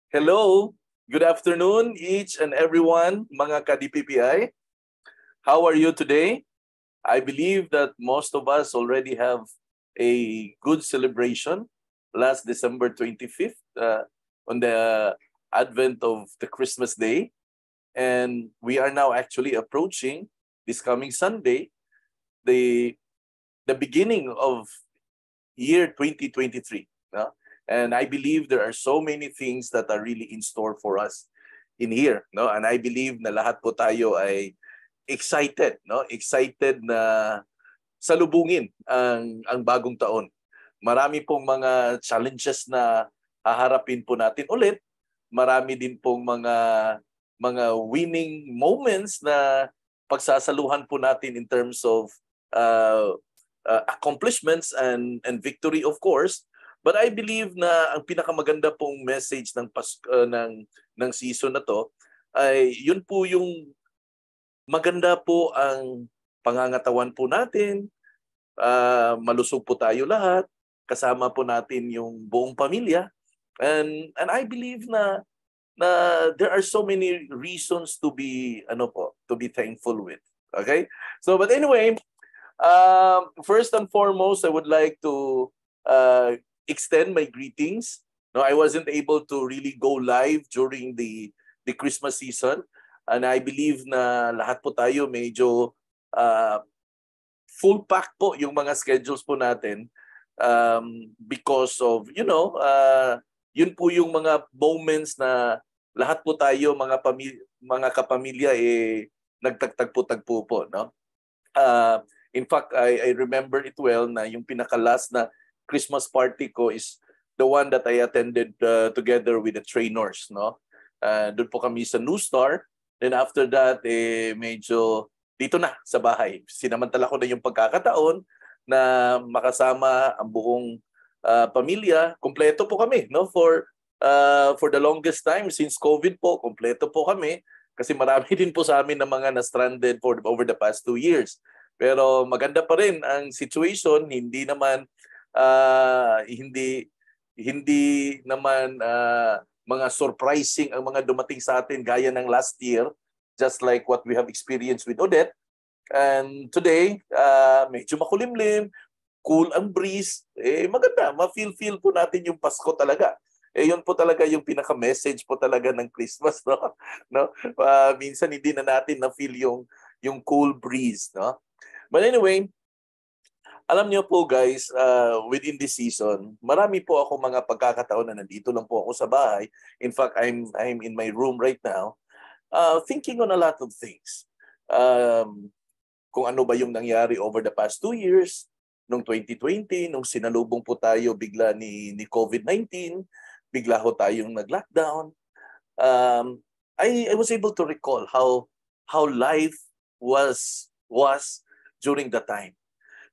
Hello, good afternoon each and everyone, mga ka-DPPI. How are you today? I believe that most of us already have a good celebration last December 25th on the advent of the Christmas Day. And we are now actually approaching this coming Sunday, the, the beginning of year 2023. No? And I believe there are so many things that are really in store for us in here. No? And I believe na lahat po tayo ay excited. No? Excited na salubungin ang bagong taon. Marami pong mga challenges na haharapin po natin ulit. Marami din pong mga winning moments na pagsasaluhan po natin in terms of accomplishments and victory, of course. But I believe na ang pinakamaganda pong message ng season na to ay yun po yung maganda po ang pangangatawan po natin, malusog po tayo lahat, kasama po natin yung buong pamilya. And I believe na there are so many reasons to be thankful with. Okay? So but anyway, first and foremost, I would like to extend my greetings. No, I wasn't able to really go live during the Christmas season, and I believe na lahat po tayo medyo full pack po yung mga schedules po natin because of yun po yung mga moments na lahat po tayo mga kapamilya nagtagtagpo-tagpo po, no? In fact, I remember it well na yung pinaka-last na Christmas party ko is the one that I attended together with the trainers, no? Doon po kami sa New Star. Then after that, medyo dito na sa bahay. Sinamantala ko na yung pagkakataon na makasama ang buong pamilya. Kompleto po kami, no? For the longest time since COVID po, kompleto po kami kasi marami din po sa amin na mga na-stranded over the past 2 years. Pero maganda pa rin ang situation, hindi naman mga surprising ang mga dumating sa atin gaya ng last year, just like what we have experienced with Odette. And today, medyo makulimlim, cool ang breeze, maganda, ma-feel po natin yung Pasko talaga. Yun po talaga yung pinaka-message po talaga ng Christmas, no? No? Minsan hindi na natin na-feel yung cool breeze, no? But anyway, alam niyo po guys, within this season, marami po ako mga pagkakataon na nandito lang po ako sa bahay. In fact, I'm in my room right now, thinking on a lot of things. Kung ano ba yung nangyari over the past 2 years, nung 2020, nung sinalubong po tayo bigla ni COVID-19, bigla ho tayong nag-lockdown. I was able to recall how life was during the time.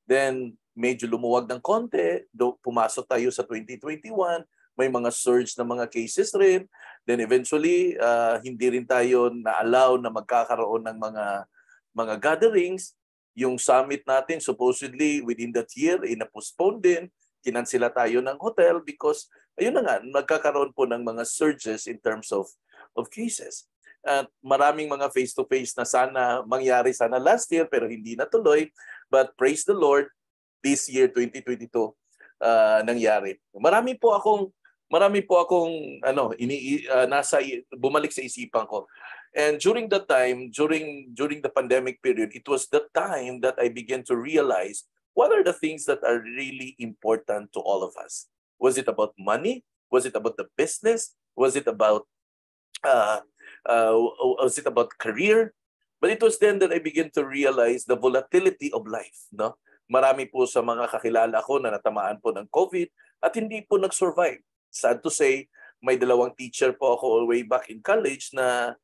Then medyo lumuwag ng konti, pumasok tayo sa 2021, may mga surge na mga cases rin. Then eventually, hindi rin tayo na-allow na magkakaroon ng mga gatherings. Yung summit natin, supposedly within that year, na-postpone din. Kinansela tayo ng hotel because, ayun na nga, nagkakaroon po ng mga surges in terms of cases. At maraming mga face-to-face na mangyari sana last year pero hindi natuloy. But praise the Lord, this year 2022 nangyari. Marami po akong bumalik sa isipan ko. And during that time, during the pandemic period, it was the time that I began to realize what are the things that are really important to all of us. Was it about money? Was it about the business? Was it about career? But it was then that I began to realize the volatility of life. No? Marami po sa mga kakilala ko na natamaan po ng COVID at hindi po nag-survive. Sad to say, may 2 teacher po ako way back in college na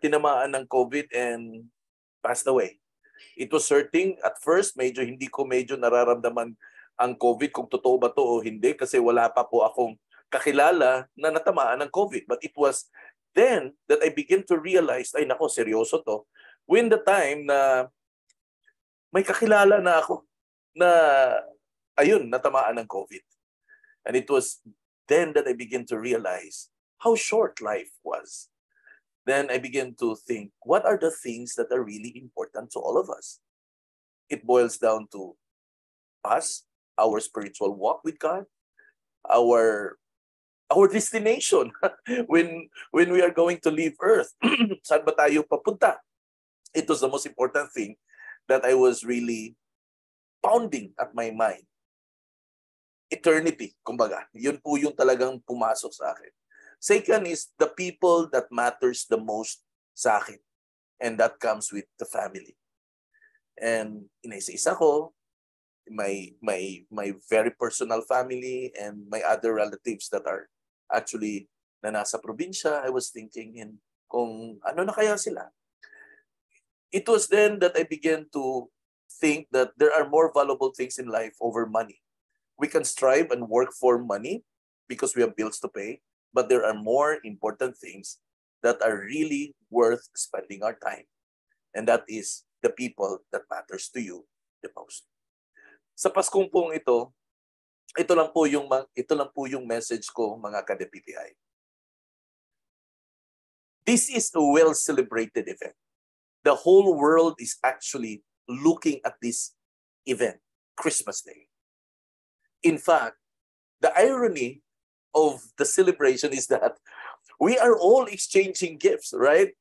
tinamaan ng COVID and passed away. It was hurting at first, hindi ko nararamdaman ang COVID kung totoo ba to o hindi kasi wala pa po akong kakilala na natamaan ng COVID. But it was then that I began to realize, ay nako, seryoso to. When the time na may kakilala na ako na ayun, natamaan ng COVID. And it was then that I began to realize how short life was. Then I began to think, what are the things that are really important to all of us? It boils down to us, our spiritual walk with God, our destination when we are going to leave Earth. Saan ba tayo papunta? It was the most important thing that I was really pounding at my mind. Eternity, kumbaga. Yun po yung talagang pumasok sa akin. Second is the people that matters the most sa akin. And that comes with the family. And inaisa-isa ko, my very personal family and my other relatives that are actually na nasa probinsya. I was thinking kung ano na kaya sila. It was then that I began to think that there are more valuable things in life over money. We can strive and work for money because we have bills to pay, but there are more important things that are really worth spending our time. And that is the people that matters to you the most. Sa Paskong pong ito lang po yung message ko, mga ka-DPPI. This is a well-celebrated event. The whole world is actually looking at this event, Christmas Day. In fact, the irony of the celebration is that we are all exchanging gifts, right?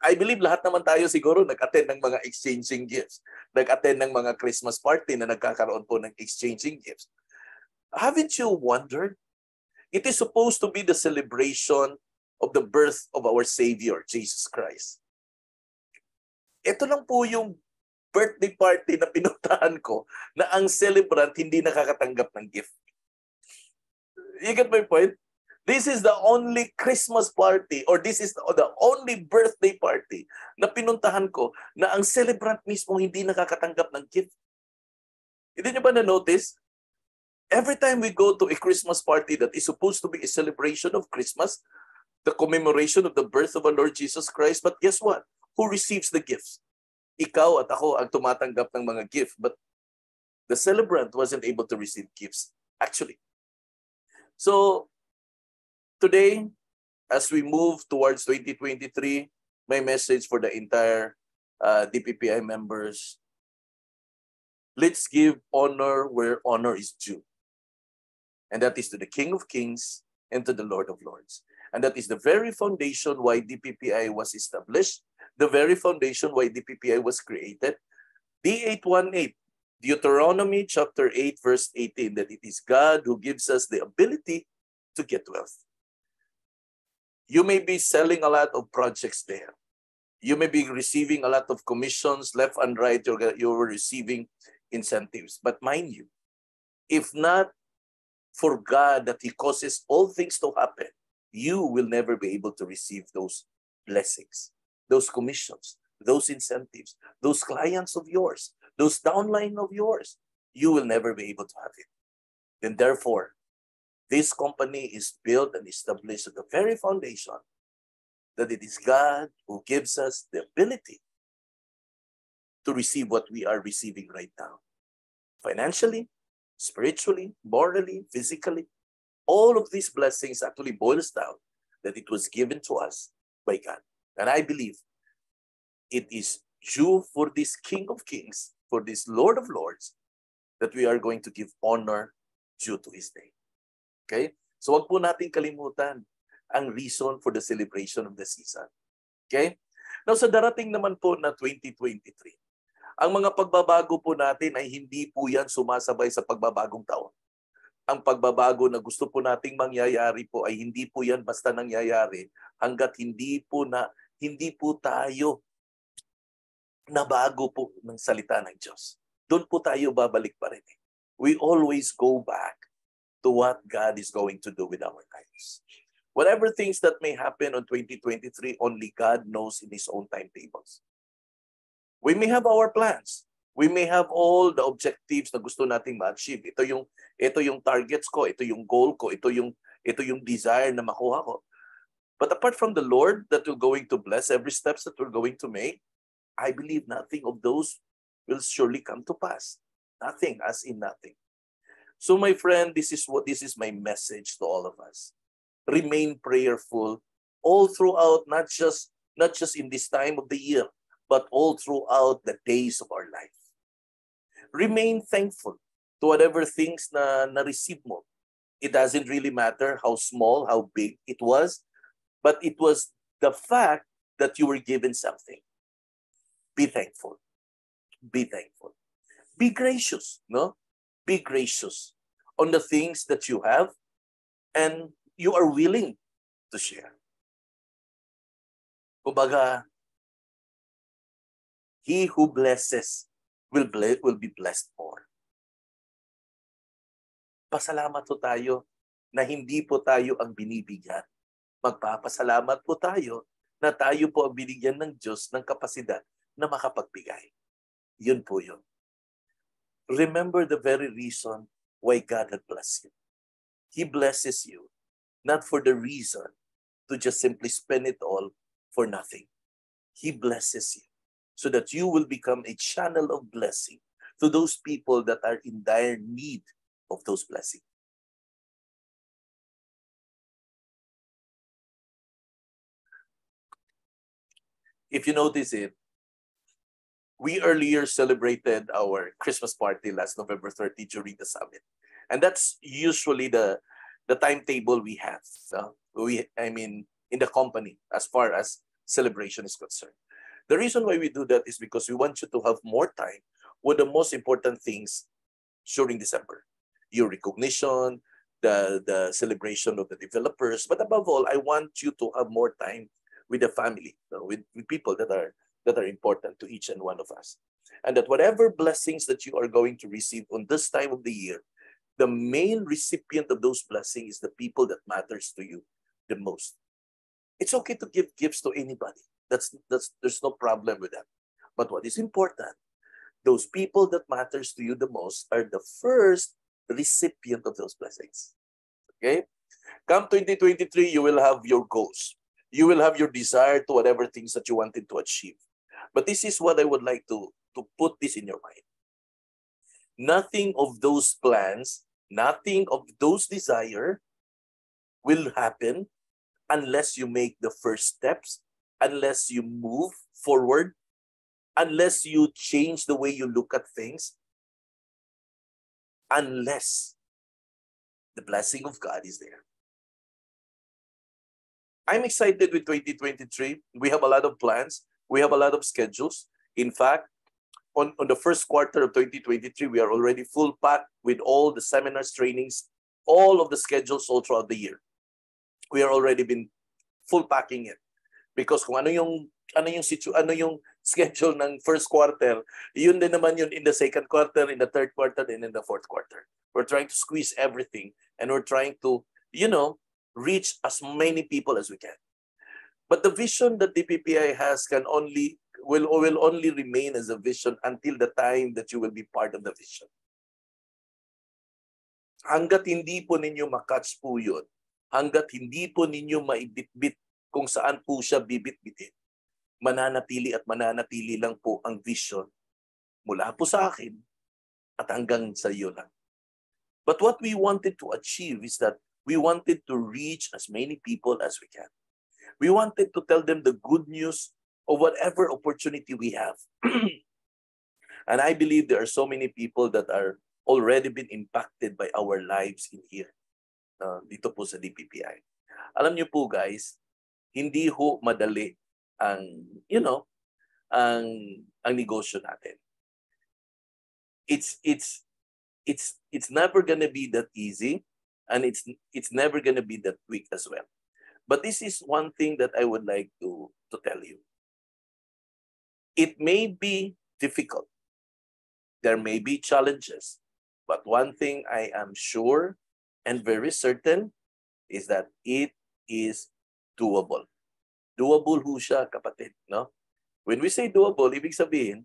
I believe lahat naman tayo siguro nag-attend ng mga exchanging gifts. Nag-attend ng mga Christmas party na nagkakaroon po ng exchanging gifts. Haven't you wondered? It is supposed to be the celebration of the birth of our Savior, Jesus Christ. Ito lang po yung birthday party na pinuntahan ko na ang celebrant hindi nakakatanggap ng gift. You get my point? This is the only Christmas party or this is the only birthday party na pinuntahan ko na ang celebrant mismo hindi nakakatanggap ng gift. Hindi niyo ba na-notice? Every time we go to a Christmas party that is supposed to be a celebration of Christmas, the commemoration of the birth of our Lord Jesus Christ, but guess what? Who receives the gifts? Ikaw at ako ang tumatanggap ng mga gift, but the celebrant wasn't able to receive gifts, actually. So, today, as we move towards 2023, my message for the entire DPPI members, let's give honor where honor is due. And that is to the King of Kings and to the Lord of Lords. And that is the very foundation why DPPI was established, the very foundation why DPPI was created. D818, Deuteronomy chapter 8, verse 18, that it is God who gives us the ability to get wealth. You may be selling a lot of projects there. You may be receiving a lot of commissions left and right. You're receiving incentives. But mind you, if not for God that He causes all things to happen, you will never be able to receive those blessings, those commissions, those incentives, those clients of yours, those downline of yours. You will never be able to have it. And therefore, this company is built and established at the very foundation that it is God who gives us the ability to receive what we are receiving right now. Financially, spiritually, morally, physically, all of these blessings actually boils down that it was given to us by God. And I believe it is due for this King of Kings, for this Lord of Lords, that we are going to give honor due to His name. Okay? So wag po natin kalimutan ang reason for the celebration of the season. Okay? Now sa darating naman po na 2023, ang mga pagbabago po natin ay hindi po yan sumasabay sa pagbabagong taon. Ang pagbabago na gusto po nating mangyayari po ay hindi po yan basta nangyayari hanggat hindi po tayo nabago po ng salita ng Diyos. Doon po tayo babalik pa rin. We always go back to what God is going to do with our lives. Whatever things that may happen on 2023, only God knows in His own timetables. We may have our plans. We may have all the objectives na gusto nating ma-achieve. Ito yung targets ko, ito yung goal ko, ito yung desire na makuha ko. But apart from the Lord that we're going to bless every steps that we're going to make, I believe nothing of those will surely come to pass. Nothing, as in nothing. So my friend, this is my message to all of us. remain prayerful all throughout, not just in this time of the year, but all throughout the days of our life. Remain thankful to whatever things na na-receive mo. It doesn't really matter how small, how big it was, but it was the fact that you were given something. Be thankful. Be thankful. Be gracious, no? Be gracious on the things that you have and you are willing to share. Kumbaga, he who blesses will be blessed more. Pasalamat po tayo na hindi po tayo ang binibigyan. Magpapasalamat po tayo na tayo po ang binigyan ng Diyos ng kapasidad na makapagbigay. Yun po yun. Remember the very reason why God had blessed you. He blesses you not for the reason to just simply spend it all for nothing. He blesses you so that you will become a channel of blessing to those people that are in dire need of those blessings. If you notice it, we earlier celebrated our Christmas party last November 30 during the summit. And that's usually the timetable we have. In the company as far as celebration is concerned. The reason why we do that is because we want you to have more time with the most important things during December. Your recognition, the celebration of the developers, but above all, I want you to have more time with the family, with people that are important to each and one of us. And that whatever blessings that you are going to receive on this time of the year, the main recipient of those blessings is the people that matters to you the most. It's okay to give gifts to anybody. There's no problem with that. But what is important, those people that matters to you the most are the first recipient of those blessings. Okay? Come 2023, you will have your goals. You will have your desire to whatever things that you wanted to achieve. But this is what I would like to put this in your mind. Nothing of those plans, nothing of those desire will happen unless you make the first steps, unless you move forward, unless you change the way you look at things, unless the blessing of God is there. I'm excited with 2023. We have a lot of plans. We have a lot of schedules. In fact, on the first quarter of 2023, we are already full packed with all the seminars, trainings, all of the schedules all throughout the year. We are already been full packing it. Because kung ano yung schedule ng first quarter, yun din naman yun in the second quarter, in the third quarter, and in the fourth quarter. We're trying to squeeze everything, and we're trying to, reach as many people as we can. But the vision that the PPI has will only remain as a vision until the time that you will be part of the vision. Hanggat hindi po ninyo makatch po yun, hanggat hindi po ninyo maibitbit kung saan po siya bibit-bitin, mananatili lang po ang vision mula po sa akin at hanggang sa iyo lang. But what we wanted to achieve is that we wanted to reach as many people as we can. We wanted to tell them the good news of whatever opportunity we have. And I believe there are so many people that are already been impacted by our lives in here. Dito po sa DPPI. Alam niyo po guys, hindi ho madali ang negosyo natin. It's never gonna be that easy, and it's never gonna be that quick as well. But this is one thing that I would like to tell you. It may be difficult. There may be challenges. But one thing I am sure and very certain is that it is doable. Doable ho siya, kapatid, no? When we say doable, ibig sabihin,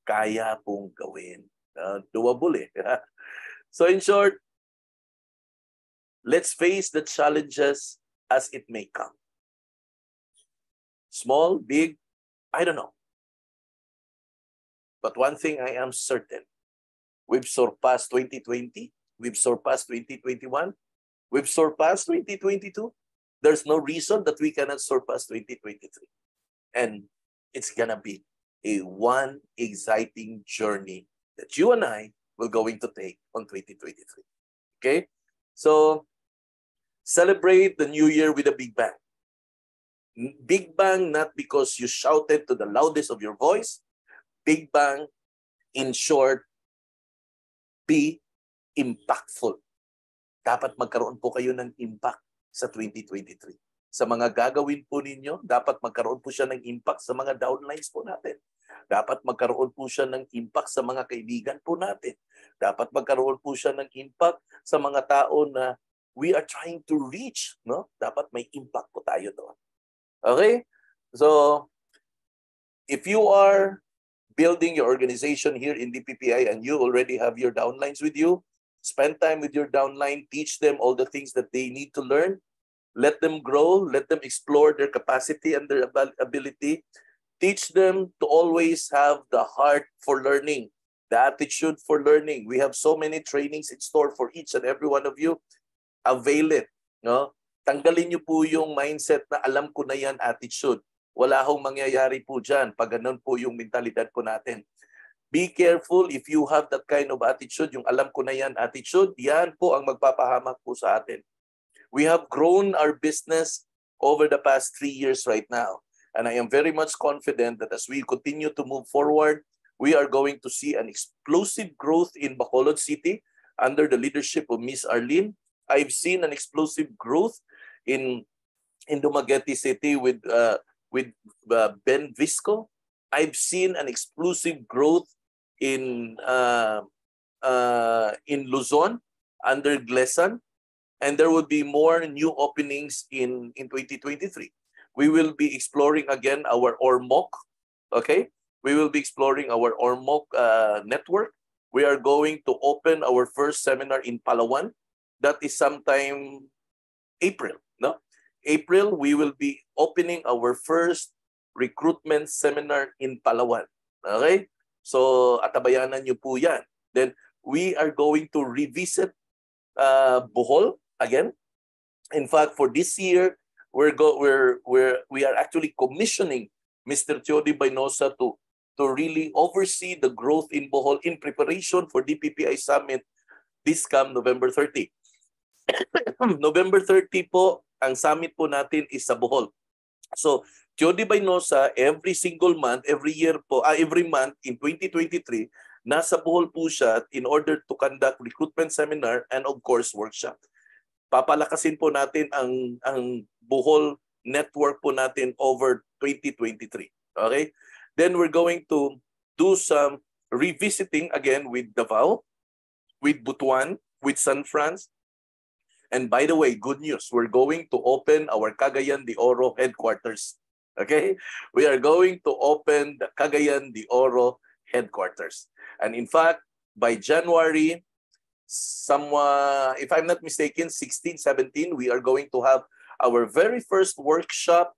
kaya pong gawin. Doable eh. So in short, let's face the challenges as it may come. Small, big, I don't know. But one thing I am certain, we've surpassed 2020, we've surpassed 2021, we've surpassed 2022, There's no reason that we cannot surpass 2023. And it's gonna be a one exciting journey that you and I will going to take on 2023. Okay? So celebrate the new year with a big bang. Big bang not because you shouted to the loudest of your voice. Big bang, in short, be impactful. Dapat magkaroon po kayo ng impact sa 2023. Sa mga gagawin po ninyo, dapat magkaroon po siya ng impact sa mga downlines po natin. Dapat magkaroon po siya ng impact sa mga kaibigan po natin. Dapat magkaroon po siya ng impact sa mga tao na we are trying to reach. No? Dapat may impact po tayo doon. Okay? So, if you are building your organization here in DPPI and you already have your downlines with you, spend time with your downline, teach them all the things that they need to learn. Let them grow, let them explore their capacity and their ability. Teach them to always have the heart for learning, the attitude for learning. We have so many trainings in store for each and every one of you. Avail it. No? Tanggalin niyo po yung mindset na alam ko na yan attitude. Wala hong mangyayari po dyan pag ganun po yung mentalidad po natin. Be careful if you have that kind of attitude, yung alam ko na yan attitude, yan po ang magpapahamak po sa atin. We have grown our business over the past 3 years right now. And I am very much confident that as we continue to move forward, we are going to see an explosive growth in Bacolod City under the leadership of Miss Arlene. I've seen an explosive growth in Dumaguete City with Ben Visco. I've seen an explosive growth in Luzon under Glesan. And there will be more new openings in 2023. We will be exploring again our Ormoc, okay? We will be exploring our Ormoc network. We are going to open our first seminar in Palawan. That is sometime April, no? April, we will be opening our first recruitment seminar in Palawan, okay? So, atabayanan niyo po yan. Then, we are going to revisit Bohol again. In fact, for this year, we are actually commissioning Mr. Teody Baynosa to really oversee the growth in Bohol in preparation for DPPI Summit this come November 30. November 30 po, ang summit po natin is sa Bohol. So, Teody Baynosa, every single month, every month in 2023, nasa Bohol po siya in order to conduct recruitment seminar and of course workshop. Papalakasin po natin ang Bohol network po natin over 2023. Okay? Then we're going to do some revisiting again with Davao, with Butuan, with San Francisco. And by the way, good news, we're going to open our Cagayan de Oro headquarters. Okay? We are going to open the Cagayan de Oro headquarters. And in fact, by January, if I'm not mistaken, 16, 17, we are going to have our very first workshop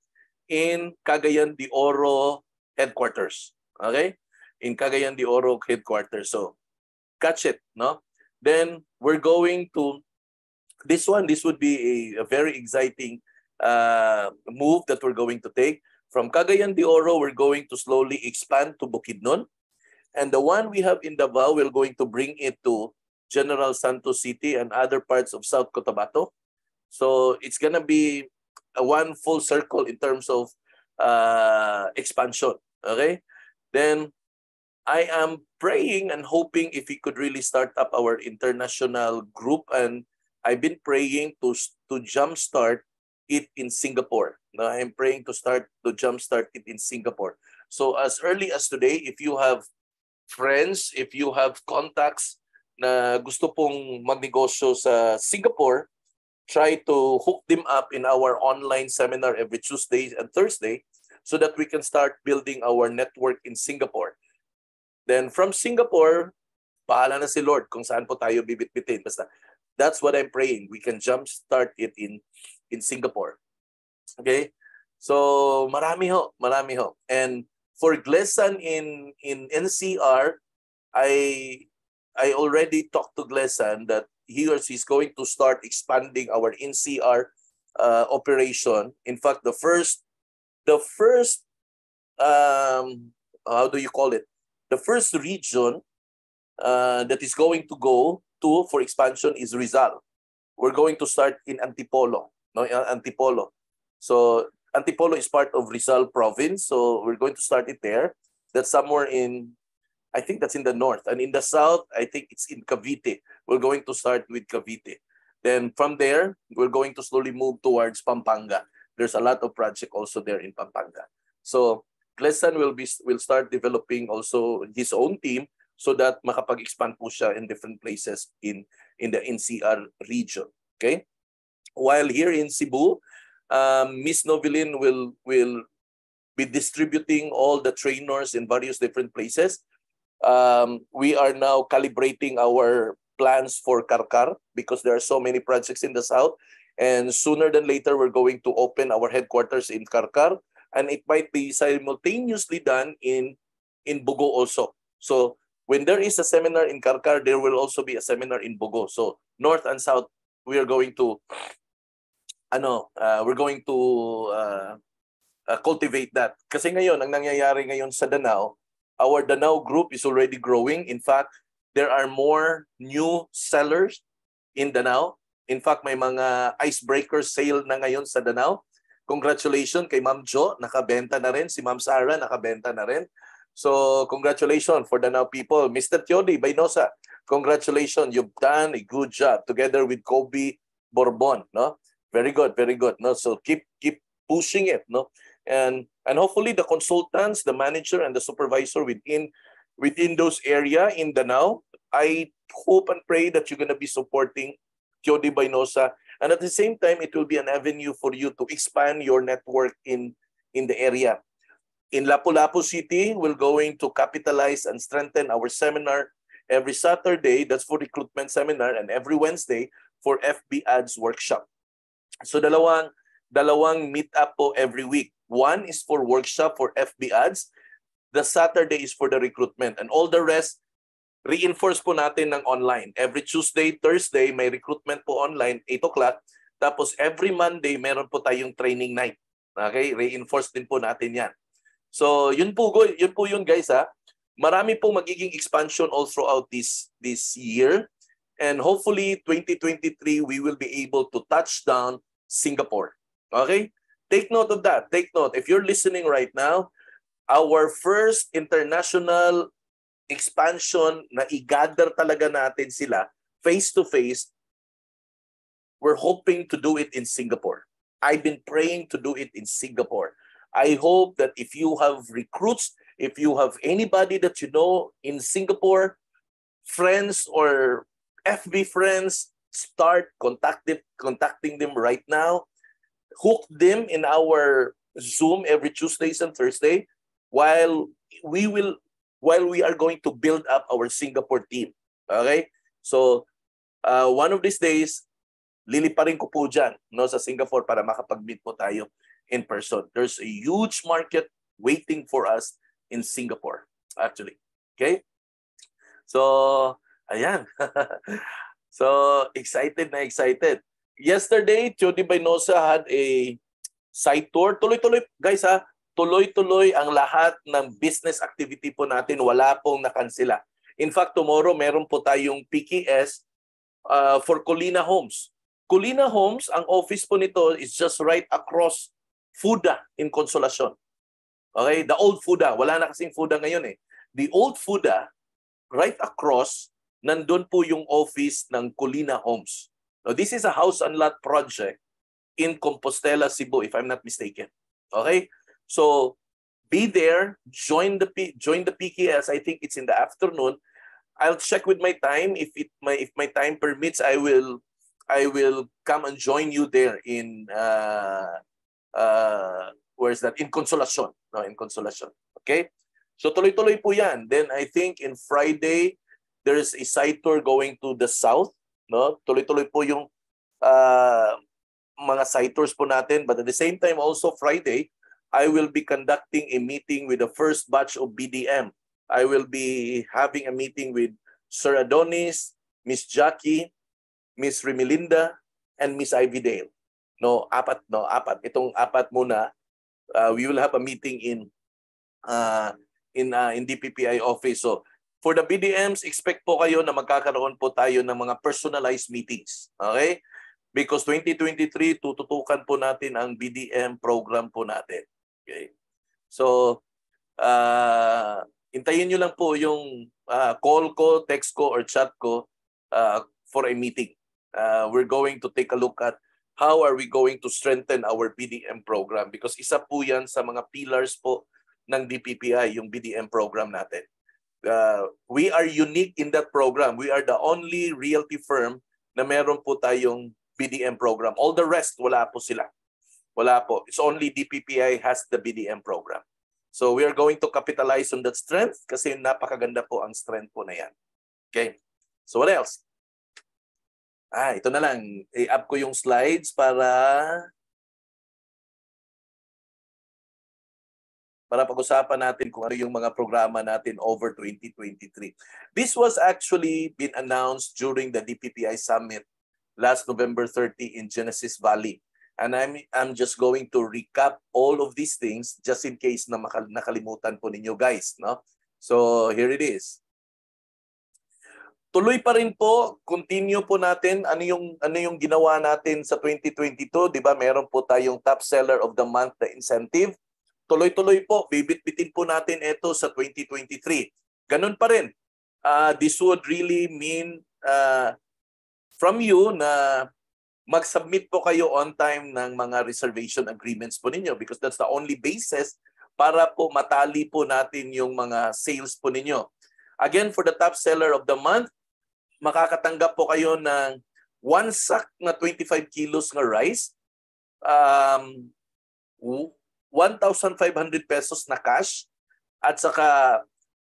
in Cagayan de Oro headquarters. Okay? In Cagayan de Oro headquarters. So, catch it, no? Then, we're going to, this would be a very exciting move that we're going to take. From Cagayan de Oro, we're going to slowly expand to Bukidnon. And the one we have in Davao, we're going to bring it to General Santos City and other parts of South Cotabato. So it's going to be a one full circle in terms of expansion. Okay? Then I am praying and hoping if we could really start up our international group, and I've been praying to jumpstart it in Singapore. Now, I'm praying to jumpstart it in Singapore. So as early as today, if you have friends, if you have contacts na gusto pong magnegosyo sa Singapore, try to hook them up in our online seminar every Tuesday and Thursday so that we can start building our network in Singapore. Then from Singapore, bahala na si Lord kung saan po tayo bibit-bitin. Basta that's what I'm praying. We can jumpstart it in Singapore. Okay? So marami ho. And for Glesan in NCR, I already talked to Glesan that he or she is going to start expanding our NCR operation. In fact, the first how do you call it? The first region that is going to go to for expansion is Rizal. We're going to start in Antipolo, no, Antipolo. So Antipolo is part of Rizal province, so we're going to start it there. That's somewhere in, I think that's in the north, and in the south, I think it's in Cavite. We're going to start with Cavite. Then from there, we're going to slowly move towards Pampanga. There's a lot of project also there in Pampanga. So Glesan will start developing also his own team so that makapag-expand po siya in different places in the NCR region. Okay? While here in Cebu, Miss Novelin will be distributing all the trainers in various different places. We are now calibrating our plans for Karkar because there are so many projects in the south, and sooner than later we're going to open our headquarters in Karkar, and it might be simultaneously done in Bugo also. So when there is a seminar in Karkar, there will also be a seminar in Bugo. So north and south, we are going to cultivate that. Kasi ngayon, ang nangyayari ngayon sa Danao, our Danao group is already growing. In fact, there are more new sellers in Danao. In fact, may mga icebreaker sale na ngayon sa Danao. Congratulations kay Ma'am Jo, nakabenta na rin. Si Ma'am Sarah, nakabenta na rin. So, congratulations for Danao people. Mr. Tiodi Baynosa, congratulations. You've done a good job together with Kobe Bourbon. No? Very good, very good. No? So, keep pushing it. No? And hopefully the consultants, the manager, and the supervisor within those area in Danao, I hope and pray that you're going to be supporting Tiodi Baynosa. And at the same time, it will be an avenue for you to expand your network in the area. In Lapu-Lapu City, we're going to capitalize and strengthen our seminar every Saturday. That's for recruitment seminar, and every Wednesday for FB Ads workshop. So dalawang meet up po every week. One is for workshop for FB Ads. The Saturday is for the recruitment. And all the rest, reinforce po natin ng online. Every Tuesday, Thursday, may recruitment po online, 8 o'clock. Tapos every Monday, meron po tayong training night. Okay? Reinforce din po natin yan. So, yun po yun guys ha. Marami pong magiging expansion all throughout this year. And hopefully, 2023, we will be able to touch down Singapore. Okay? Take note of that. Take note. If you're listening right now, our first international expansion na i-gather talaga natin sila face-to-face, we're hoping to do it in Singapore. I've been praying to do it in Singapore. I hope that if you have recruits, if you have anybody that you know in Singapore, friends or FB friends, start contacting them right now. Hook them in our Zoom every Tuesdays and Thursday while we are going to build up our Singapore team. Okay? So, one of these days, liliparin ko po dyan, no, sa Singapore para makapag-meet po tayo in person. There's a huge market waiting for us in Singapore, actually. Okay? So, ayan. So, excited na excited. Yesterday, Tiodi Baynosa had a site tour. Tuloy-tuloy, guys ha, tuloy-tuloy ang lahat ng business activity po natin. Wala pong nakansela. In fact, tomorrow meron po tayong PKS for Colina Homes. Colina Homes, ang office po nito is just right across Fuda in Consolacion. Okay? The old Fuda. Wala na kasing Fuda ngayon eh. The old Fuda, right across, nandun po yung office ng Colina Homes. Now, this is a house and lot project in Compostela, Cebu, if I'm not mistaken. Okay? So, be there, join the PKS. I think it's in the afternoon. I'll check with my time. If my time permits, I will come and join you there in where is that? In Consolacion. No, in Consolacion. Okay? So tuloy-tuloy po 'yan. Then I think in Friday there is a site tour going to the south, no? Tuloy-tuloy po yung mga site tours po natin, but at the same time also Friday I will be conducting a meeting with the first batch of BDM. I will be having a meeting with Sir Adonis, Miss Jackie, Miss Remilinda, and Miss Ivy Dale. No, apat, no, apat. Itong apat muna, we will have a meeting in DPPI office. So for the BDMs, expect po kayo na magkakaroon po tayo ng mga personalized meetings. Okay? Because 2023, tututukan po natin ang BDM program po natin. Okay? So, hintayin nyo lang po yung call ko, text ko, or chat ko for a meeting. We're going to take a look at how are we going to strengthen our BDM program, because isa po yan sa mga pillars po ng DPPI, yung BDM program natin. We are unique in that program. We are the only realty firm na meron po tayong BDM program. All the rest, wala po sila. Wala po. It's only DPPI has the BDM program. So we are going to capitalize on that strength kasi napakaganda po ang strength po na yan. Okay? So what else? Ito na lang. I-up ko yung slides para pag-usapan natin kung ano yung mga programa natin over 2023. This was actually been announced during the DPPI Summit last November 30 in Genesis Valley. And I'm just going to recap all of these things just in case na nakalimutan po ninyo guys. No? So here it is. Tuloy pa rin po, continue po natin ano yung ginawa natin sa 2022, 'di ba? Meron po tayong top seller of the month na incentive. Tuloy-tuloy po, bibit-bitin po natin ito sa 2023. Ganun pa rin. This would really mean from you na mag-submit po kayo on time ng mga reservation agreements po ninyo, because that's the only basis para po matali po natin yung mga sales po ninyo. Again, for the top seller of the month, makakatanggap po kayo ng 1 sack na 25 kilos na rice, 1,500 pesos na cash, at saka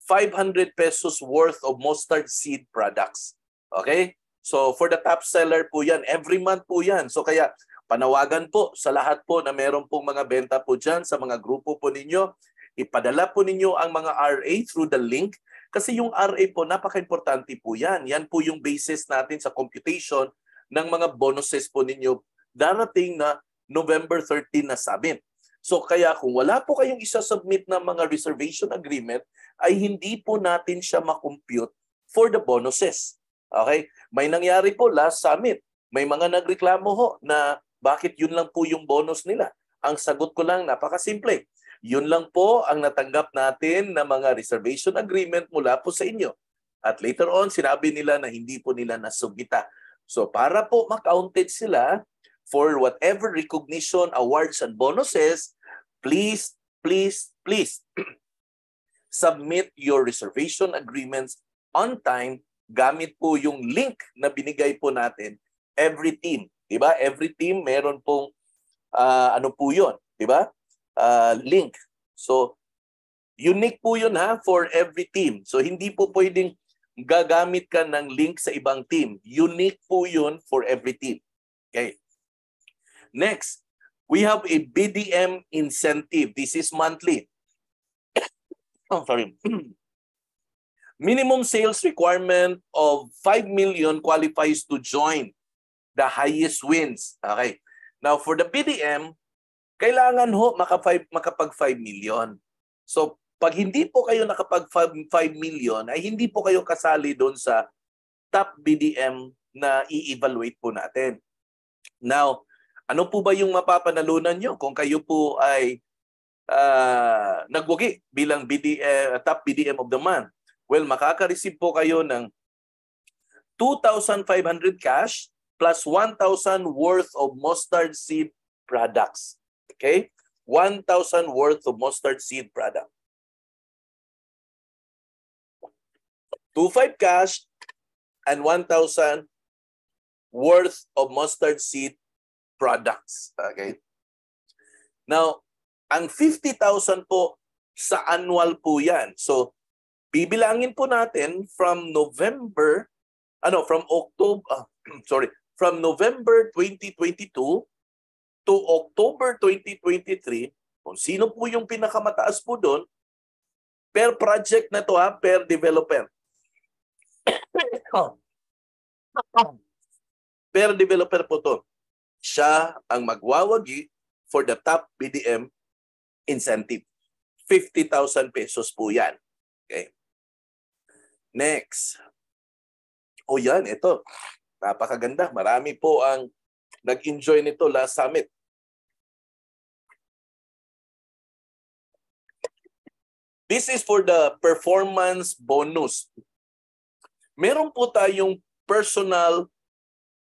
500 pesos worth of mustard seed products. Okay? So for the top seller po yan, every month po yan. So kaya panawagan po sa lahat po na meron pong mga benta po dyan sa mga grupo po ninyo, ipadala po ninyo ang mga RA through the link. Kasi yung RA po, napaka-importante po yan. Yan po yung basis natin sa computation ng mga bonuses po ninyo darating na November 13 na summit. So kaya kung wala po kayong isa-submit na mga reservation agreement, ay hindi po natin siya makompute for the bonuses. Okay? May nangyari po last summit. May mga nagreklamo ho na bakit yun lang po yung bonus nila. Ang sagot ko lang, napakasimple. Yun lang po ang natanggap natin na mga reservation agreement mula po sa inyo. At later on, sinabi nila na hindi po nila nasubmita. So para po ma-counted sila for whatever recognition, awards, and bonuses, please submit your reservation agreements on time gamit po yung link na binigay po natin every team. Diba? Every team meron pong ano po yun. Diba? Link. So, unique po yun for every team. So, hindi po pwedeng gagamit ka ng link sa ibang team. Unique po yun for every team. Okay. Next, we have a BDM incentive. This is monthly. Oh, sorry. Minimum sales requirement of 5 million qualifies to join the highest wins. Okay. Now, for the BDM, kailangan ho makapag 5 million. So, pag hindi po kayo nakapag 5 million, ay hindi po kayo kasali doon sa top BDM na i-evaluate po natin. Now, ano po ba yung mapapanalunan nyo kung kayo po ay nagwagi bilang top BDM of the month? Well, makaka-receive po kayo ng 2,500 cash plus 1,000 worth of mustard seed products. Okay? 1,000 worth of mustard seed product. 2,500 cash and 1,000 worth of mustard seed products. Okay? Now, ang 50,000 po sa annual po yan. So, bibilangin po natin from November, from November 2022 to October 2023, kung sino po yung pinakamataas po doon, per project na to per developer. Per developer po to. Siya ang magwawagi for the top BDM incentive. 50,000 pesos po yan. Okay. Next. O yan, ito. Napakaganda. Marami po ang nag-enjoy nito last summit. This is for the performance bonus. Meron po tayong personal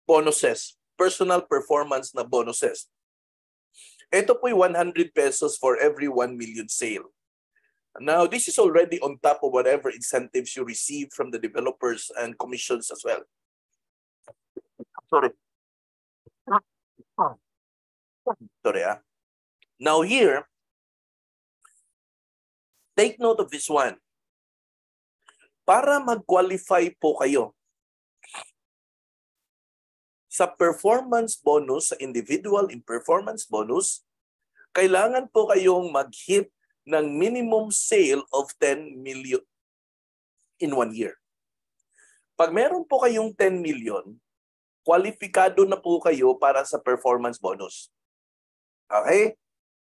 bonuses. Personal performance na bonuses. Ito po 100 pesos for every 1 million sale. Now, this is already on top of whatever incentives you receive from the developers and commissions as well. Sorry. Sorry, ah. Now here, take note of this one. Para mag-qualify po kayo sa performance bonus, sa individual in performance bonus, kailangan po kayong mag-hit ng minimum sale of 10 million in 1 year. Pag meron po kayong 10 million, kwalipikado na po kayo para sa performance bonus. Okay?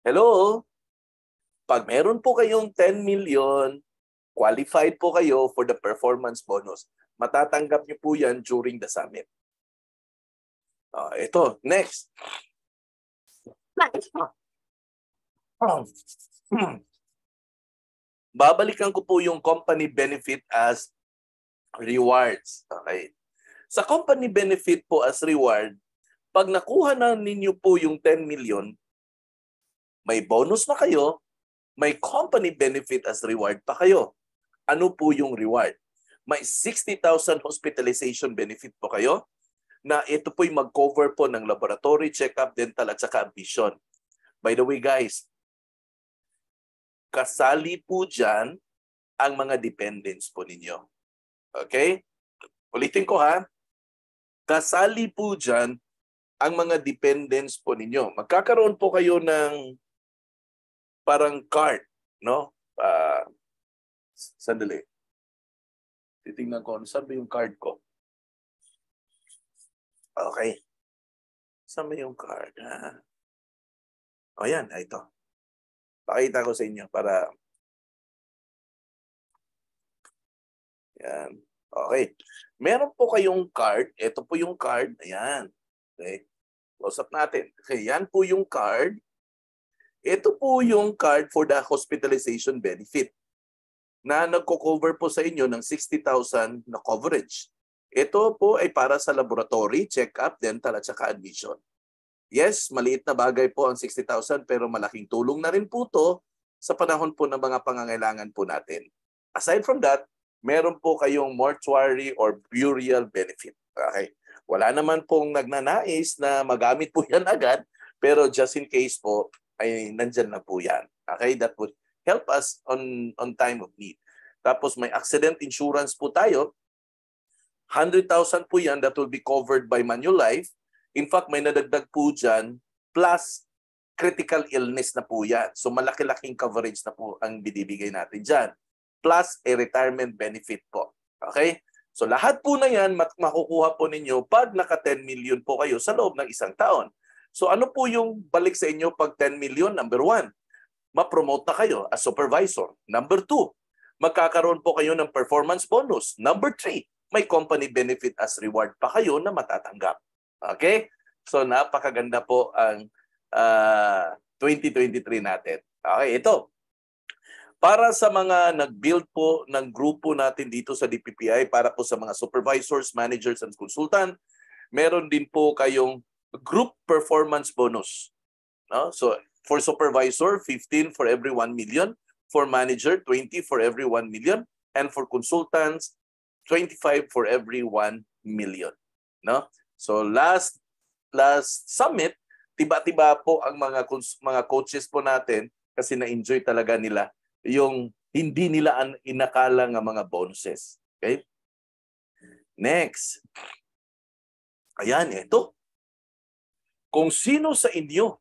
Hello? Pag meron po kayong 10 million, qualified po kayo for the performance bonus. Matatanggap niyo po yan during the summit. Ito, next. Babalikan ko po yung company benefit as rewards. Okay. Sa company benefit po as reward, pag nakuha na ninyo po yung 10 million, may bonus na kayo, may company benefit as reward pa kayo. Ano po yung reward? May 60,000 hospitalization benefit po kayo na ito po'y mag-cover po ng laboratory, check-up, dental at saka vision. By the way guys, kasali po dyan ang mga dependents po ninyo. Okay? Ulitin ko ha. Kasali po dyan ang mga dependents po ninyo. Magkakaroon po kayo ng parang card, no? Sandali. Titingnan ko, saan ba yung card ko? Okay. Saan ba yung card? O yan, ito. Pakita ko sa inyo para... Yan. Okay. Meron po kayong card. Ito po yung card. Ayan. Okay. Close up natin. Okay. Yan po yung card. Ito po yung card for the hospitalization benefit na nagko-cover po sa inyo ng 60,000 na coverage. Ito po ay para sa laboratory, check-up, dental at saka admission. Yes, maliit na bagay po ang 60,000 pero malaking tulong na rin po to sa panahon po ng mga pangangailangan po natin. Aside from that, meron po kayong mortuary or burial benefit. Okay. Wala naman pong nagnanais na magamit po yan agad pero just in case po ay nandyan na po yan. Okay, that would help us on time of need. Tapos may accident insurance po tayo. 100,000 po yan that will be covered by Manulife. In fact, may nadagdag po dyan plus critical illness na po yan. So malaki-laking coverage na po ang binibigay natin dyan. Plus a retirement benefit po. Okay? So lahat po na yan makukuha po ninyo pag naka 10 million po kayo sa loob ng isang taon. So ano po yung balik sa inyo pag 10 million? Number 1, ma-promote na kayo as supervisor. Number 2, magkakaroon po kayo ng performance bonus. Number 3, may company benefit as reward pa kayo na matatanggap. Okay? So napakaganda po ang 2023 natin. Okay, ito. Para sa mga nag-build po ng grupo natin dito sa DPPI, para po sa mga supervisors, managers, and consultant, meron din po kayong group performance bonus. No? So for supervisor, 15 for every 1 million. For manager, 20 for every 1 million. And for consultants, 25 for every 1 million. No? So last summit, tiba-tiba po ang mga coaches po natin kasi na-enjoy talaga nila yung hindi nila inakala ng mga bonuses. Okay? Next. Ayan, ito. Kung sino sa inyo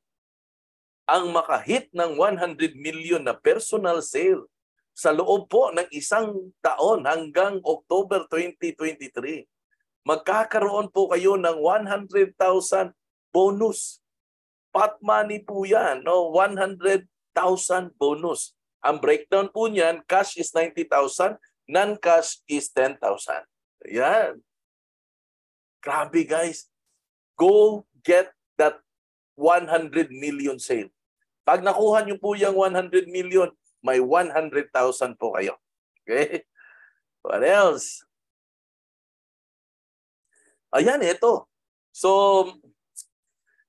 ang makahit ng 100 million na personal sale sa loob po ng isang taon hanggang October 2023, magkakaroon po kayo ng 100,000 bonus. Pot money po yan, no? 100,000 bonus. Ang breakdown po niyan, cash is 90,000, non-cash is 10,000. Yan. Grabe guys. Go get that 100 million sale. Pag nakuha niyo po yung 100 million, may 100,000 po kayo. Okay? What else? Ayan, ito. So,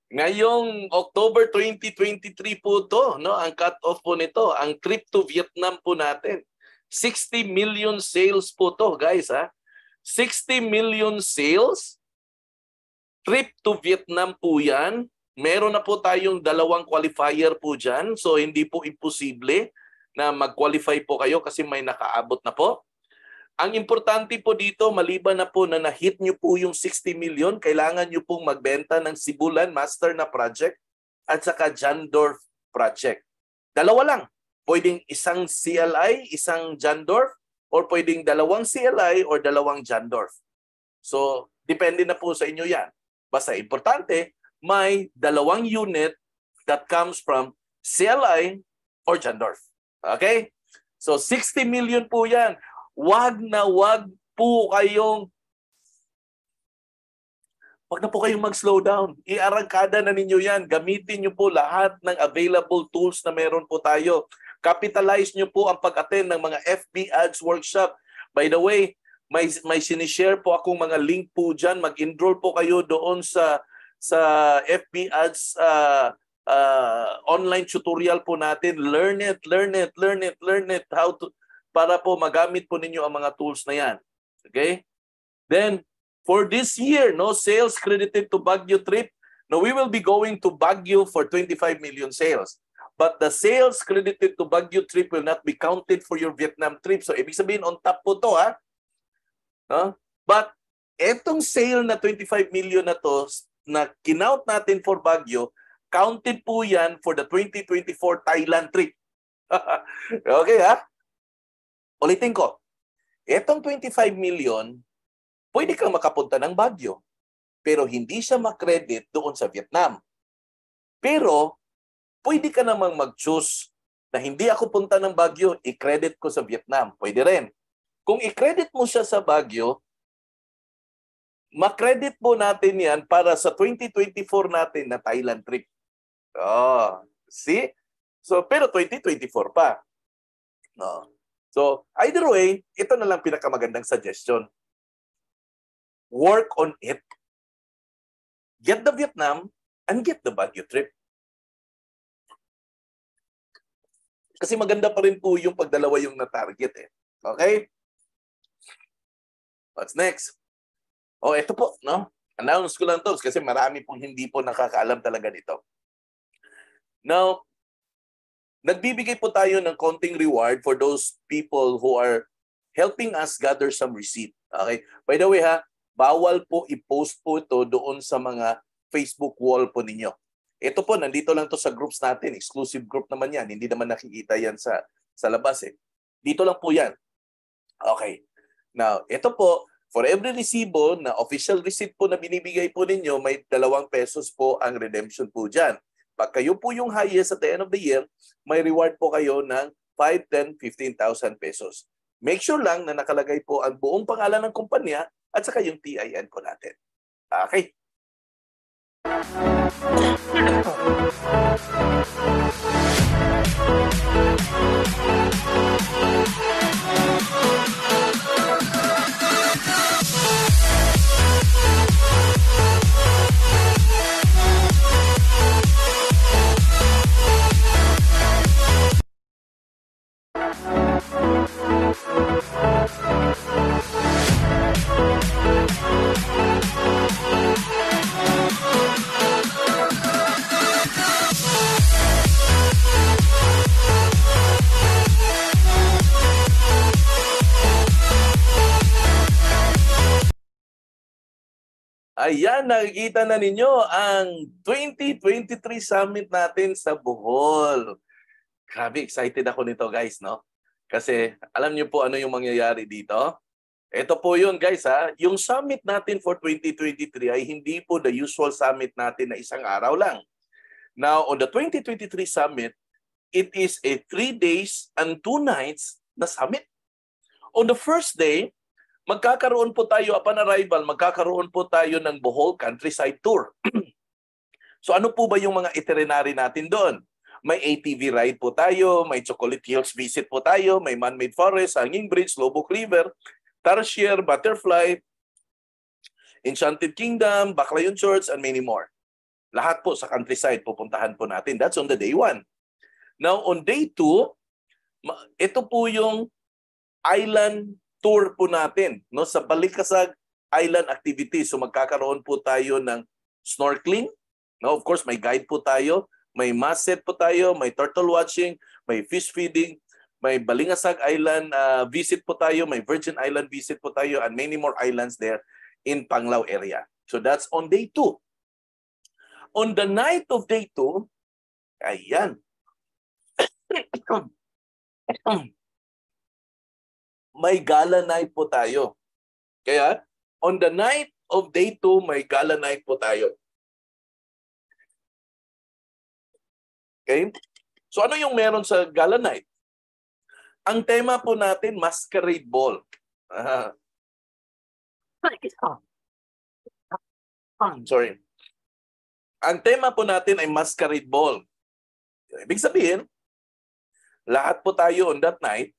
ngayong October 2023 po to, no? Ang cut-off po nito, ang trip to Vietnam po natin. 60 million sales po to, guys, ha? 60 million sales. Trip to Vietnam po yan. Meron na po tayong 2 qualifier po dyan. So, hindi po imposible na mag-qualify po kayo kasi may nakaabot na po. Ang importante po dito, maliban na po na na-hit nyo po yung 60 million, kailangan nyo pong magbenta ng Sibulan Master na project at saka Jandorf project. 2 lang. Pwedeng isang CLI, isang Jandorf, or pwedeng 2 CLI or 2 Jandorf. So, depende na po sa inyo yan. Basta importante, may 2 unit that comes from CLI or Jandorf. Okay? So, 60 million po yan. Wag na po kayong mag-slow down. Iarangkada na ninyo yan. Gamitin nyo po lahat ng available tools na meron po tayo. Capitalize nyo po ang pag-attend ng mga FB Ads workshop. By the way, may sinishare po akong mga link po dyan. Mag-enroll po kayo doon sa FB Ads online tutorial po natin. Learn it. How to, para po magamit po ninyo ang mga tools na yan. Okay? Then, for this year, no sales credited to Baguio trip. No, we will be going to Baguio for 25 million sales. But the sales credited to Baguio trip will not be counted for your Vietnam trip. So, ibig sabihin, on top po to, ha? No? But, etong sale na 25 million na to, na kinount natin for Baguio, counted po yan for the 2024 Thailand trip. Okay, ha? Ulitin ko, etong 25 million, pwede kang makapunta ng Baguio, pero hindi siya makredit doon sa Vietnam. Pero, pwede ka namang mag-choose na hindi ako punta ng Baguio, i-credit ko sa Vietnam. Pwede rin. Kung i-credit mo siya sa Baguio, makredit po natin yan para sa 2024 natin na Thailand trip. Oh, see? So, pero 2024 pa. No. So, either way, ito na lang pinakamagandang suggestion. Work on it. Get the Vietnam and get the Baguio trip. Kasi maganda pa rin po yung pagdalawa yung na-target eh. Okay? What's next? Oh, ito po, no? Announce ko lang to kasi marami pong hindi po nakakaalam talaga nito. Now, nagbibigay po tayo ng konting reward for those people who are helping us gather some receipt. Okay? By the way ha, bawal po i-post po ito doon sa mga Facebook wall po ninyo. Ito po, nandito lang to sa groups natin. Exclusive group naman yan. Hindi naman nakikita yan sa labas eh. Dito lang po yan. Okay. Now, ito po, for every resibo na official receipt po na binibigay po ninyo, may 2 pesos po ang redemption po dyan. Pag kayo po yung highest at the end of the year, may reward po kayo ng 5, 10, 15,000 pesos. Make sure lang na nakalagay po ang buong pangalan ng kumpanya at saka yung TIN po natin. Okay. Ayan, nakikita na ninyo ang 2023 summit natin sa Bohol. Grabe, excited ako nito guys, no? Kasi alam niyo po ano yung mangyayari dito? Ito po yun guys ha. Yung summit natin for 2023 ay hindi po the usual summit natin na isang araw lang. Now, on the 2023 summit, it is a 3 days and 2 nights na summit. On the first day, magkakaroon po tayo, upon arrival, magkakaroon po tayo ng Bohol Countryside Tour. So ano po ba yung mga itinerary natin doon? May ATV ride po tayo, may Chocolate Hills visit po tayo, may man-made forest, hanging bridge, Lobok River, Tarsier, Butterfly, Enchanted Kingdom, Baclayon Church, and many more. Lahat po sa countryside pupuntahan po natin. That's on the day 1. Now on day 2, ito po yung island tour po natin, no, sa Balikasag Island activities. So magkakaroon po tayo ng snorkeling. No, of course, may guide po tayo, may masset po tayo, may turtle watching, may fish feeding, may Balingasag Island visit po tayo, may Virgin Island visit po tayo, and many more islands there in Panglao area. So that's on day 2. On the night of day 2, ayan. May gala night po tayo. Kaya, on the night of day 2, may gala night po tayo. Okay? So ano yung meron sa gala night? Ang tema po natin, masquerade ball. Sorry. Ang tema po natin ay masquerade ball. Ibig sabihin, lahat po tayo on that night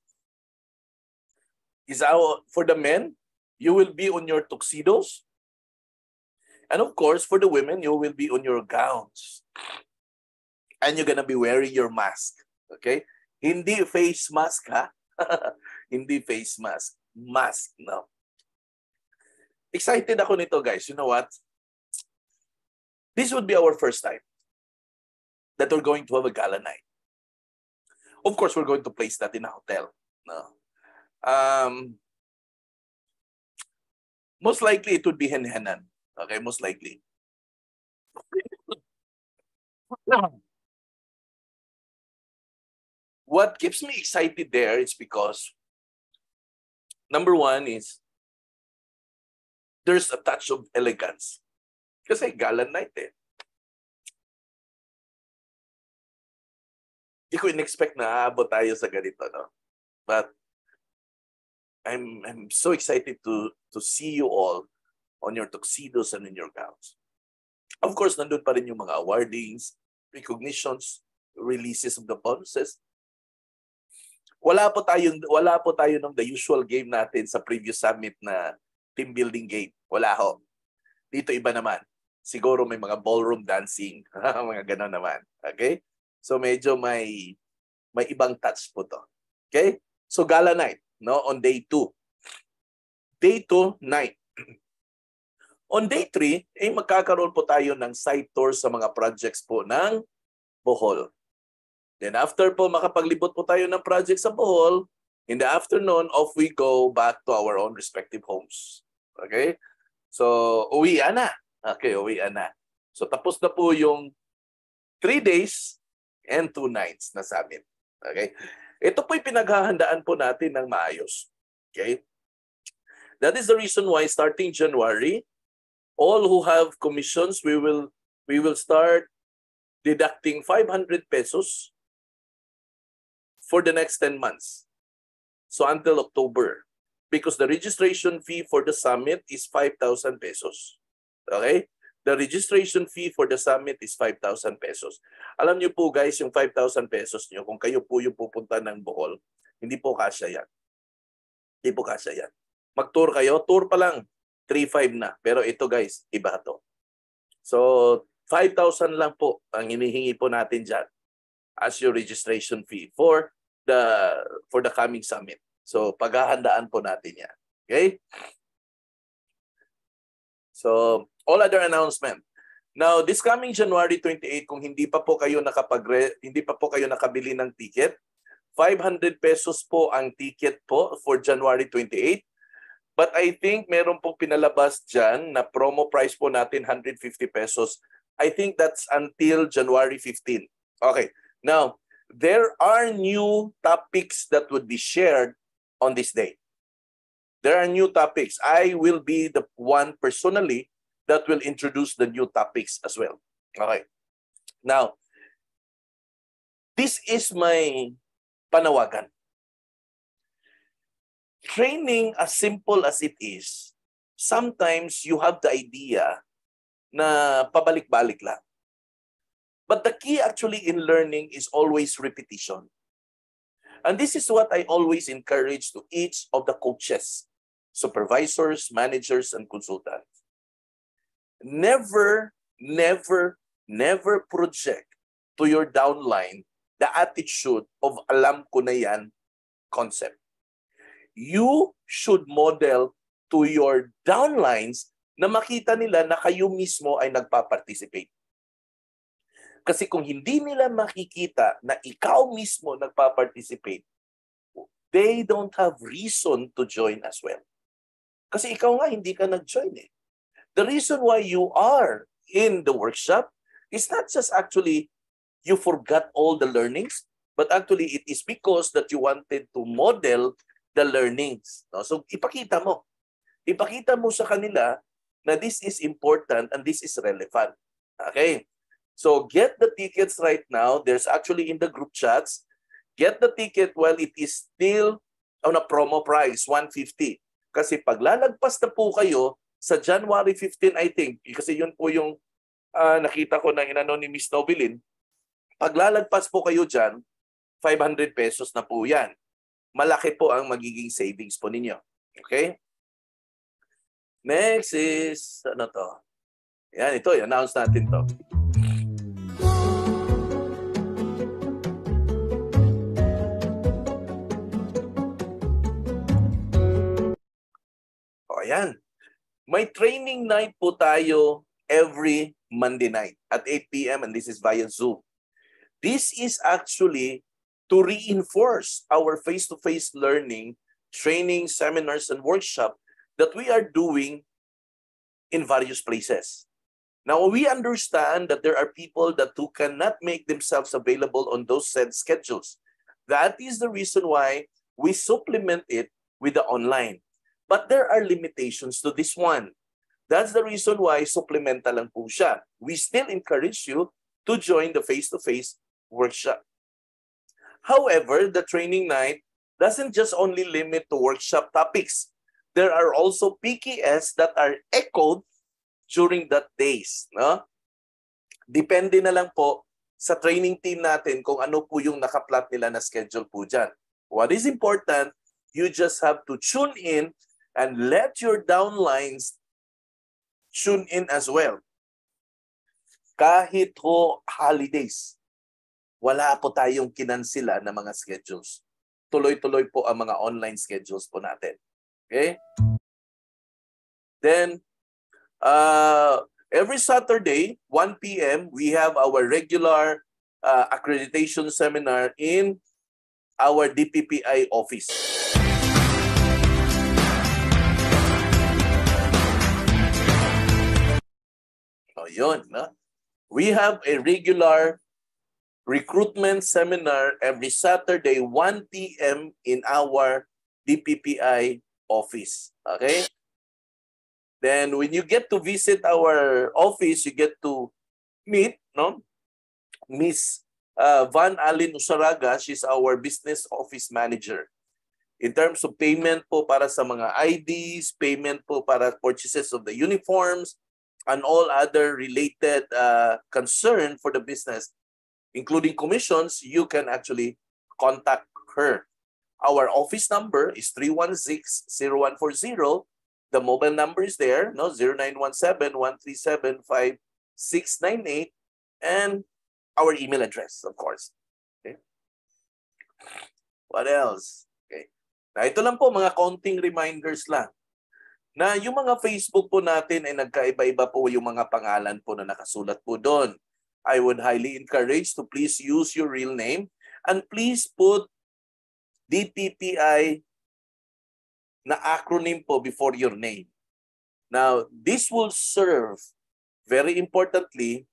is for the men, you will be on your tuxedos. And of course, for the women, you will be on your gowns. And you're gonna be wearing your mask. Okay? Hindi face mask, ha? Hindi face mask. Mask, no? Excited ako nito, guys. You know what? This would be our first time that we're going to have a gala night. Of course, we're going to place that in a hotel. No? Most likely, it would be Henhenan. Okay, most likely. What keeps me excited there is because, number one is, there's a touch of elegance. Kasi gala night eh. Hindi ko in-expect na aabot tayo sa ganito, no? But I'm so excited to see you all on your tuxedos and in your gowns. Of course, nandun pa rin yung mga awardings, recognitions, releases of the bonuses. Wala po tayo ng the usual game natin sa previous summit na team building game. Wala ho. Dito iba naman. Siguro may mga ballroom dancing, mga gano'n naman. Okay? So medyo may ibang touch po to. Okay? So gala night, no, on day 2. Day 2 night. On day 3, magkakaroon po tayo ng site tour sa mga projects po ng Bohol. Then after po makapaglibot po tayo ng project sa Bohol, in the afternoon, off we go back to our own respective homes. Okay? So, uwian na. Okay, uwian na. So, tapos na po yung 3 days and 2 nights na summit. Okay? Ito po'y pinaghahandaan po natin ng maayos. Okay? That is the reason why starting January, all who have commissions, we will start deducting 500 pesos for the next 10 months. So until October. Because the registration fee for the summit is 5,000 pesos. Okay? The registration fee for the summit is 5,000 pesos. Alam niyo po guys, yung 5,000 pesos niyo, kung kayo po yung pupunta ng Bohol, hindi po kasya yan. Hindi po kasya yan. Mag-tour kayo, tour pa lang, 3,500 na. Pero ito guys, iba to. So, 5,000 lang po ang hinihingi po natin dyan as your registration fee for the coming summit. So, paghahandaan po natin yan. Okay? So, all other announcement. Now, this coming January 28, kung hindi pa po kayo nakabili ng ticket, 500 pesos po ang ticket po for January 28. But I think meron pong pinalabas dyan na promo price po natin 150 pesos. I think that's until January 15. Okay. Now, there are new topics that would be shared on this day. There are new topics. I will be the one personally that will introduce the new topics as well. Okay. Now, this is my panawagan. Training, as simple as it is, sometimes you have the idea na pabalik-balik lang. But the key actually in learning is always repetition. And this is what I always encourage to each of the coaches, supervisors, managers, and consultants. Never, never, never project to your downline the attitude of alam ko na yan concept. You should model to your downlines na makita nila na kayo mismo ay nagpa-participate. Kasi kung hindi nila makikita na ikaw mismo nagpa-participate, they don't have reason to join as well. Kasi ikaw nga hindi ka nag-join eh. The reason why you are in the workshop is not just actually you forgot all the learnings, but actually it is because that you wanted to model the learnings. No? So ipakita mo. Ipakita mo sa kanila na this is important and this is relevant. Okay? So get the tickets right now. There's actually in the group chats. Get the ticket while it is still on a promo price, 150. Kasi pag lalagpas na po kayo sa January 15, I think, kasi yun po yung nakita ko na inano ni Miss Nobilin, pag lalagpas po kayo dyan, 500 pesos na po yan. Malaki po ang magiging savings po ninyo. Okay? Next is, ano to? Yan, ito, i-announce natin to. O, yan. May training night po tayo every Monday night at 8 p.m. and this is via Zoom. This is actually to reinforce our face-to-face learning, training, seminars, and workshop that we are doing in various places. Now, we understand that there are people who cannot make themselves available on those said schedules. That is the reason why we supplement it with the online. But there are limitations to this one. That's the reason why supplemental lang po siya. We still encourage you to join the face-to-face workshop. However, the training night doesn't just only limit to workshop topics. There are also PKS that are echoed during that days. No? Depende na lang po sa training team natin kung ano po yung nakaplot nila na schedule po dyan. What is important, you just have to tune in and let your downlines tune in as well. Kahit ho holidays, wala po tayong kinansila na mga schedules. Tuloy-tuloy po ang mga online schedules po natin. Okay? Then, every Saturday, 1 p.m., we have our regular accreditation seminar in our DPPI office. So, yun. No? We have a regular recruitment seminar every Saturday, 1 p.m. in our DPPI office. Okay? Then when you get to visit our office, you get to meet Miss Van Alin Usaraga. She's our business office manager. In terms of payment po para sa mga IDs, payment po para purchases of the uniforms, and all other related concern for the business, including commissions, you can actually contact her. Our office number is 316-0140. The mobile number is there, 0917-137-5698, and our email address, of course. Okay. What else? Okay. Na ito lang po, mga konting reminders lang. Na yung mga Facebook po natin ay nagkaiba-iba po yung mga pangalan po na nakasulat po doon. I would highly encourage to please use your real name and please put DPPI na acronym po before your name. Now, this will serve very importantly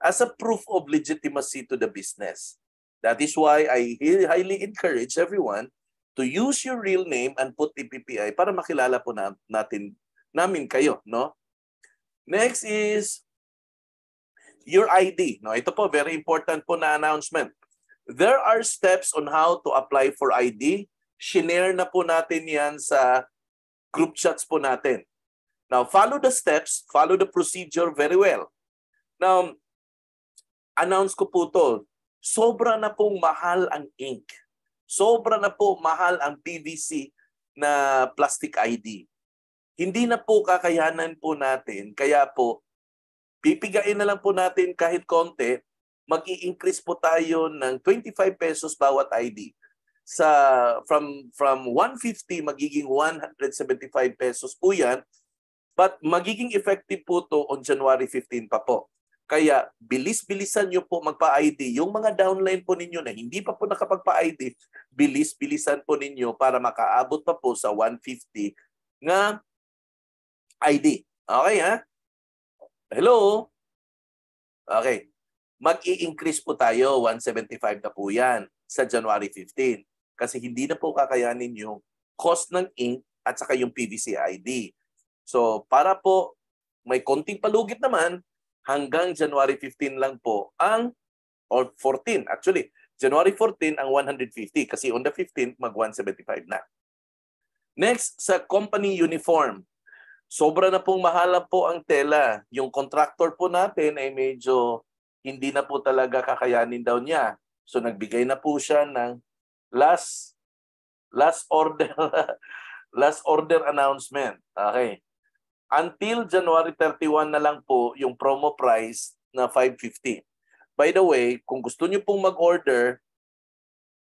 as a proof of legitimacy to the business. That is why I highly encourage everyone to use your real name and put PPI para makilala po namin kayo, no? Next is your ID. No, ito po very important po na announcement. There are steps on how to apply for ID. Shinare na po natin 'yan sa group chats po natin. Now, follow the steps, follow the procedure very well. Now, announce ko po to, sobra na pong mahal ang ink. Sobra na po mahal ang PVC na plastic ID. Hindi na po kakayanan po natin, kaya po, pipigain na lang po natin kahit konti, mag-i-increase po tayo ng 25 pesos bawat ID. From 150 magiging 175 pesos po yan, but magiging effective po to on January 15 pa po. Kaya bilis-bilisan nyo po magpa-ID. Yung mga downline po ninyo na hindi pa po nakapagpa-ID, bilis-bilisan po ninyo para makaabot pa po sa 150 nga ID. Okay ha? Hello? Okay. Mag-i-increase po tayo, 175 na po yan sa January 15. Kasi hindi na po kakayanin yung cost ng ink at saka yung PVC ID. So para po may konting palugit naman, hanggang January 15 lang po or 14 actually. January 14 ang 150 kasi on the 15th mag 175 na. Next, sa company uniform. Sobra na pong mahal po ang tela. Yung contractor po natin ay medyo hindi na po talaga kakayanin daw niya. So nagbigay na po siya ng last order last order announcement. Okay. Until January 31 na lang po yung promo price na 550. By the way, kung gusto niyo pong mag-order,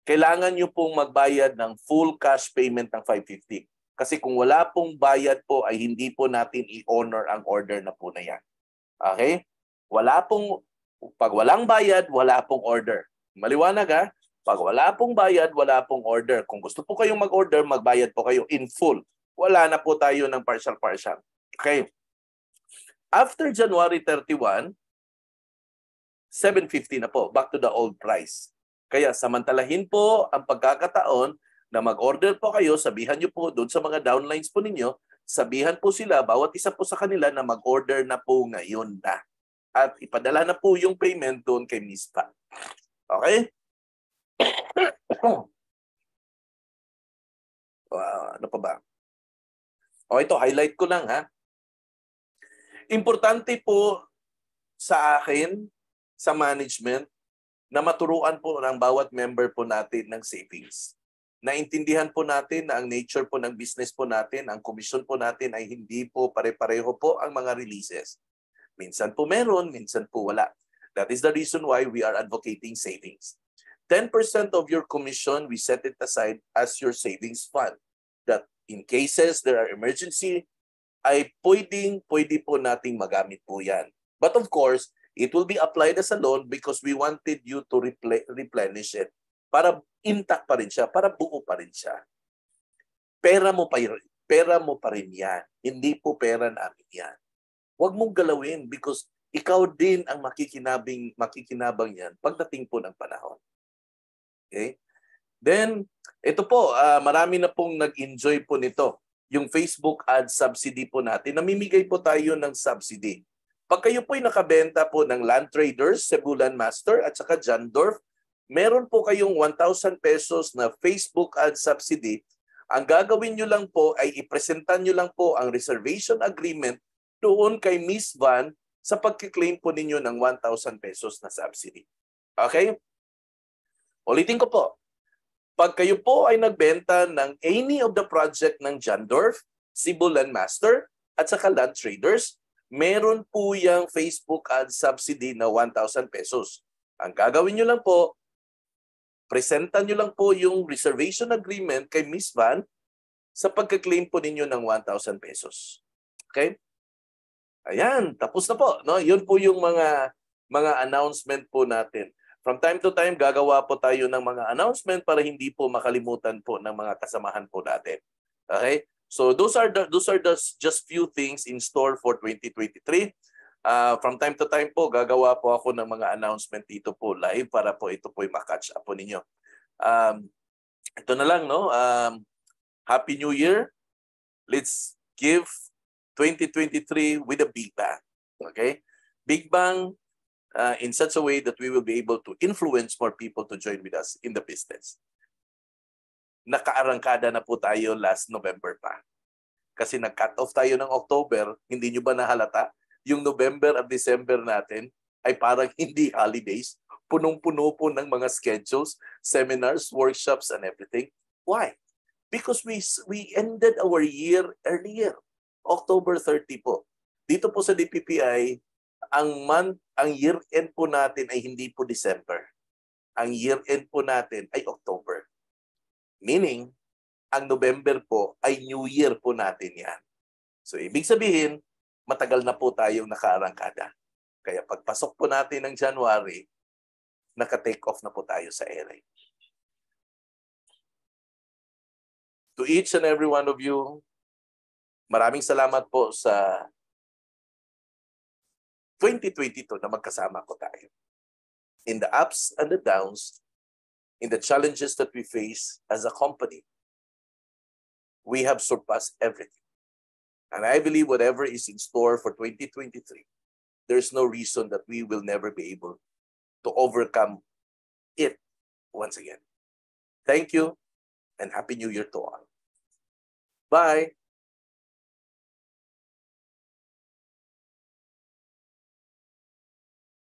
kailangan niyo pong magbayad ng full cash payment ng 550. Kasi kung wala pong bayad po ay hindi po natin i-honor ang order na po na yan. Okay? Pag walang bayad, wala pong order. Maliwanag ha? Pag wala pong bayad, wala pong order. Kung gusto po kayong mag-order, magbayad po kayo in full. Wala na po tayo ng partial-partial. Okay. After January 31, 750 na po. Back to the old price. Kaya samantalahin po ang pagkakataon na mag-order po kayo, sabihan nyo po doon sa mga downlines po ninyo, sabihan po sila, bawat isa po sa kanila na mag-order na po ngayon na. At ipadala na po yung payment doon kay Miss Pa. Okay? Ano pa ba? O ito, highlight ko lang ha. Importante po sa akin, sa management, na maturuan po ng bawat member po natin ng savings. Naintindihan po natin na ang nature po ng business po natin, ang commission po natin ay hindi po pare-pareho po ang mga releases. Minsan po meron, minsan po wala. That is the reason why we are advocating savings. 10% of your commission, we set it aside as your savings fund. That in cases there are emergency, ay pwede po nating magamit po yan. But of course, it will be applied as a loan because we wanted you to replenish it para intact pa rin siya, para buo pa rin siya. Pera mo pa rin yan. Hindi po pera namin yan. Huwag mong galawin because ikaw din ang makikinabang yan pagdating po ng panahon. Okay? Then, ito po, marami na pong nag-enjoy po nito. Yung Facebook ad subsidy po natin, namimigay po tayo ng subsidy. Pag kayo po'y nakabenta po ng Land Traders, Cebu Land Master at saka John Dorf, meron po kayong 1,000 pesos na Facebook ad subsidy. Ang gagawin nyo lang po ay ipresentan nyo lang po ang reservation agreement doon kay Miss Van sa pagkiklaim po ninyo ng 1,000 pesos na subsidy. Okay? Ulitin ko po. Pag kayo po ay nagbenta ng any of the project ng John Dorf, Cebu Land Master, at saka Land Traders, meron po yung Facebook ad subsidy na 1,000 pesos. Ang gagawin nyo lang po, presentan nyo lang po yung reservation agreement kay Miss Van sa pagka-claim po ninyo ng 1,000 pesos. Okay? Ayan, tapos na po. No? Yun po yung mga announcement po natin. From time to time, gagawa po tayo ng mga announcement para hindi po makalimutan po ng mga kasamahan po natin. Okay? So those are just few things in store for 2023. From time to time po, gagawa po ako ng mga announcement dito po live para po ito po i-catch up po ninyo. ito na lang, no? Happy New Year. Let's give 2023 with a big bang. Okay? Big bang in such a way that we will be able to influence more people to join with us in the business. Nakaarangkada na po tayo last November pa. Kasi nag-cut off tayo ng October, hindi nyo ba nahalata? Yung November at December natin ay parang hindi holidays. Punong-puno po ng mga schedules, seminars, workshops, and everything. Why? Because we ended our year earlier. October 30 po. Dito po sa DPPI, ang year-end po natin ay hindi po December. Ang year-end po natin ay October. Meaning, ang November po ay New Year po natin yan. So, ibig sabihin, matagal na po tayong nakaarangkada. Kaya pagpasok po natin ng January, naka-take off na po tayo sa ere. To each and every one of you, maraming salamat po sa 2022 na magkasama ko tayo. In the ups and the downs, in the challenges that we face as a company, we have surpassed everything. And I believe whatever is in store for 2023, there's no reason that we will never be able to overcome it once again. Thank you and Happy New Year to all. Bye.